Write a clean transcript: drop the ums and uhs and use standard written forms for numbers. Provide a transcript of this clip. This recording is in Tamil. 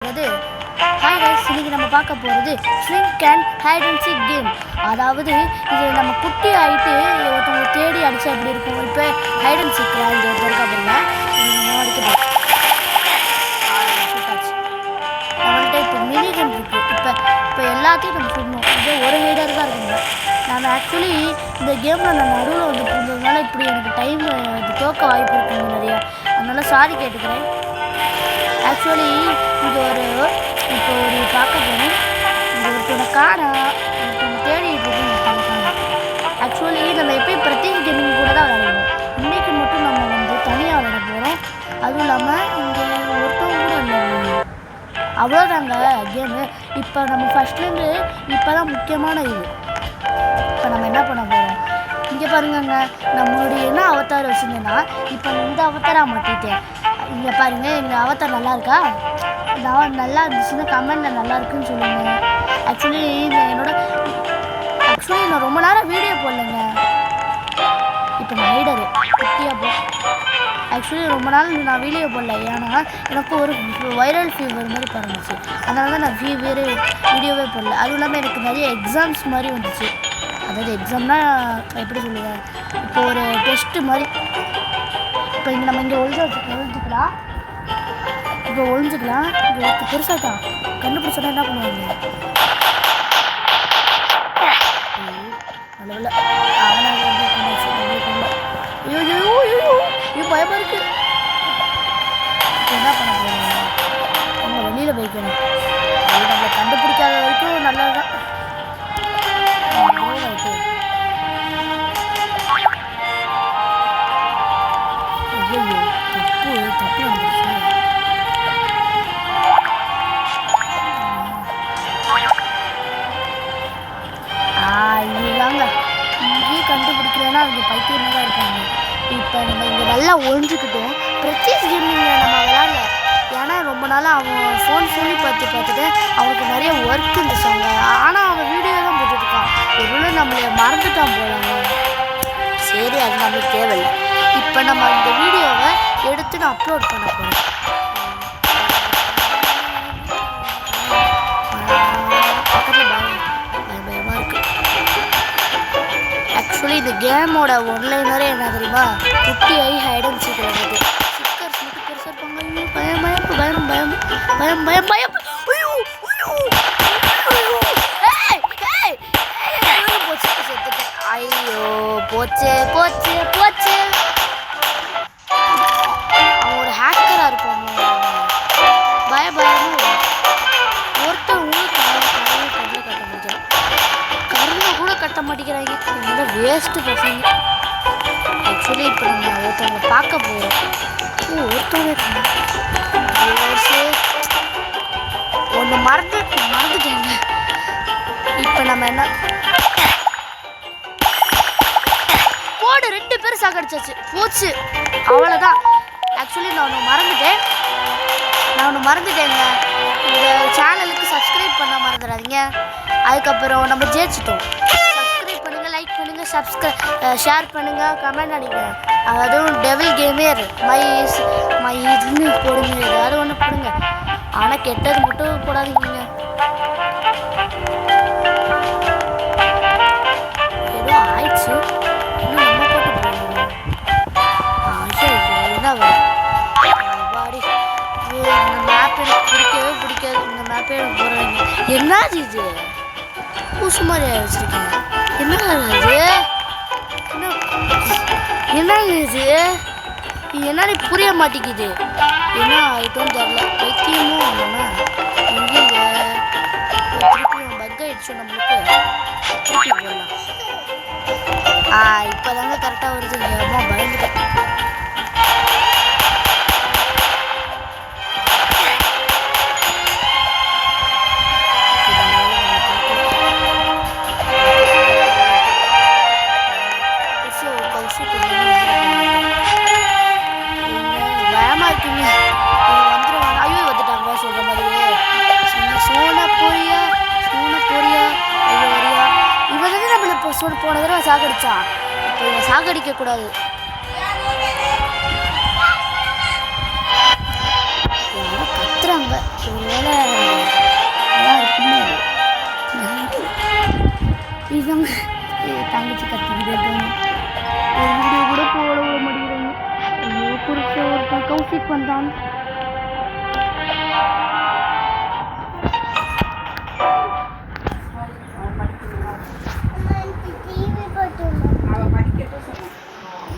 அது ஹாய் கைஸ், இன்னைக்கு நம்ம பார்க்க போகிறது swing and hide and seek game. அதாவது இது நம்ம குட்டி ஆகிட்டு ஒருத்தவங்க தேடி அடித்தா எப்படி இருக்கும். இப்போ ஹைட் அண்ட் சீக் இது இருக்கா அப்படிங்க நம்மள்கிட்ட இப்போ மினி கேம் இருக்குது. இப்போ எல்லாத்தையும் நம்ம சொல்லணும். இது ஒரு ஹைடர் தான் இருக்குங்க. நான் ஆக்சுவலி இந்த கேமில் நான் நடுவில் வந்து போகிறதுனால இப்படி எனக்கு டைம் தோக்க வாய்ப்பு இருக்குங்க நிறையா. அதனால் சாரி கேட்டுக்கிறேன். ஆக்சுவலி இது இப்போ ஒரு பார்க்க போகணும். இது ஒருத்தோட காரை ஒருத்தவங்க தேடிட்டு இருக்கு. ஆக்சுவலி நம்ம எப்பயும் பிரத்யேக கேமிங் கூட தான் விளையாடுவோம். இன்றைக்கு மட்டும் நம்ம வந்து தனியாக விளையாட போகிறோம். அதுவும் இல்லாமல் இங்கே ஒருத்தவங்க கூட இல்லை. அவ்வளோதாங்க கேமு. இப்போ நம்ம ஃபஸ்ட்லேருந்து இப்போ தான் முக்கியமான இது. இப்போ நம்ம என்ன பண்ண போகிறோம், இங்கே பாருங்கங்க. நம்மளுடைய என்ன அவதாரம் வச்சுருந்தேன்னா இப்போ இந்த அவதாராக மாட்டிட்டேன். இங்கே பாருங்கள், எங்கள் அவதார் நல்லா இருக்கா? நான் நல்லா இருந்துச்சுன்னா கமெண்டில் நல்லா இருக்குன்னு சொல்லுங்க. ஆக்சுவலி நான் ரொம்ப நேரம் வீடியோ போடலைங்க. இப்போ நான் ஹைடரு குட்டியாக போ. ஆக்சுவலி ரொம்ப நாள் நான் வீடியோ போடல. ஏன்னா எனக்கு ஒரு வைரல் ஃபீவர் மாதிரி பறந்துச்சு. அதனால தான் நான் வீடியோவே போடல. அதுவும் இல்லாமல் எனக்கு நிறைய எக்ஸாம்ஸ் மாதிரி வந்துச்சு. அதாவது எக்ஸாம்னா எப்படி சொல்லுவேன், இப்போ ஒரு டெஸ்ட்டு மாதிரி. இப்போ இங்கே நம்ம இங்கே ஒழிஞ்சுக்கலாம். இப்போ ஒழிஞ்சுக்கலாம். இங்கே பெருசாக கண்டுபிடிச்சோன்னா என்ன பண்ணுவாங்க, நல்ல அவனை ஐயோ பயமாக இருக்கு. என்ன பண்ண போகிறோம், நம்ம வெளியில் போய்க்கணும். அது நம்மளை கண்டுபிடிக்காத வரைக்கும் நல்லதுதான். தப்பு வந்துருச்சு. இதுதாங்க இங்கேயே கண்டுபிடிக்கிறேன்னா அவங்க பைத்தியமாக தான் இருப்பாங்க. இப்போ நம்ம இங்கே நல்லா ஒழிஞ்சுக்கிட்டோம். பிரத்யேக கேமிங்கில் நம்ம விளாட்ல. ஏன்னா ரொம்ப நாளாக அவன் ஃபோன் பார்த்துட்டு அவனுக்கு நிறைய ஒர்க் இருந்துச்சாங்க. ஆனால் அவன் வீடியோ தான் போட்டுருக்கான். எவ்வளோ நம்மளை மறந்துட்டான் போலாங்க. சரி, அது நம்மளுக்கு தேவையில்லை. இப்போ நம்ம இந்த வீடியோவை எடுத்து நான் அப்லோட் பண்ண போகிறேன். பயமாக இருக்கு. ஆக்சுவலி இந்த கேமோட ஒன்லைனரே என்ன தெரியுமா, குட்டி ஐ ஹைட் அண்ட் சீக் வருது. சிக்கர்ஸ் மட்டும் பெருசாக இருப்பாங்க. பயம் பயம் பயம் பயம் பயம் பயம் பயம். போச்சு, செத்துட்டேன். ஐயோ போச்சு போச்சு போச்சு. அவன் ஒரு ஹேக்கராக இருப்பாங்க. பயமும் ஒருத்தவங்களும் கருணை கூட கட்ட மாட்டேங்கிறாங்க. இவங்க வேஸ்ட்டு பசங்க. ஆக்சுவலி இப்போ நம்ம ஒருத்தவங்க பார்க்க போகிறோம். ஒருத்தவங்க ஒன்று மறந்துட்டேங்க. இப்போ நம்ம என்ன போடு 2 பேர் சாகடிச்சாச்சு. போச்சு, அவ்வளோதான். ஆக்சுவலி நான் ஒன்று மறந்துட்டேங்க. இந்த சேனலுக்கு சப்ஸ்கிரைப் பண்ண மறந்துடாதீங்க. அதுக்கப்புறம் நம்ம ஜெயிச்சிட்டோம். சப்ஸ்கிரைப் பண்ணுங்கள், லைக் பண்ணுங்கள், ஷேர் பண்ணுங்கள், கமெண்ட் அடிங்க. அதுவும் டெவில் கேமர் மை இதுன்னு போடுங்க. ஏதாவது ஒன்று போடுங்க. ஆனால் கெட்டது மட்டும் போடாதீங்க. ஏதோ ஆயிடுச்சு. இன்னும் நம்ம போட்டு போகணும். என்ன பாடி இந்த மேப் எனக்கு பிடிக்காது. இந்த மேப்பே எனக்கு போடுறாங்க. என்னது இது, பூசு மாதிரி வச்சுருக்கேன். என்னது இது என்ன புரிய மாட்டேங்குது. என்ன ஆகிட்டோன்னு தெரியல. பைத்தியமும் நம்ம எங்கேங்க திருப்பியும் பக் ஆகிடுச்சோம். நம்மளுக்கு திருப்பி போடலாம். இப்போ தாங்க கரெக்டாக வருது. அம்மா பயந்துட்டேன். பயமாக இருக்குங்க. வந்துடுவாங்க. ஐயோ வந்துட்டாங்க சொல்கிற மாதிரியே. சோனா போறியா ஐயோ வரியா. இவன் வந்து நம்மளை இப்போ போன தடவை சாகடிச்சான். இப்போ இவன் சாகடிக்கக்கூடாது. கத்துற அங்கே ஒரு வேளை அதான் இருக்குமே இதுதாங்க தங்கச்சி கத்திக்கிட்டே இருக்காங்க. ஒரு வீடியோ கூட போட விட மாட்டேங்கிறாங்க. ஐயோ குறிச்ச ஒருத்தன் கௌசிக் வந்தான்.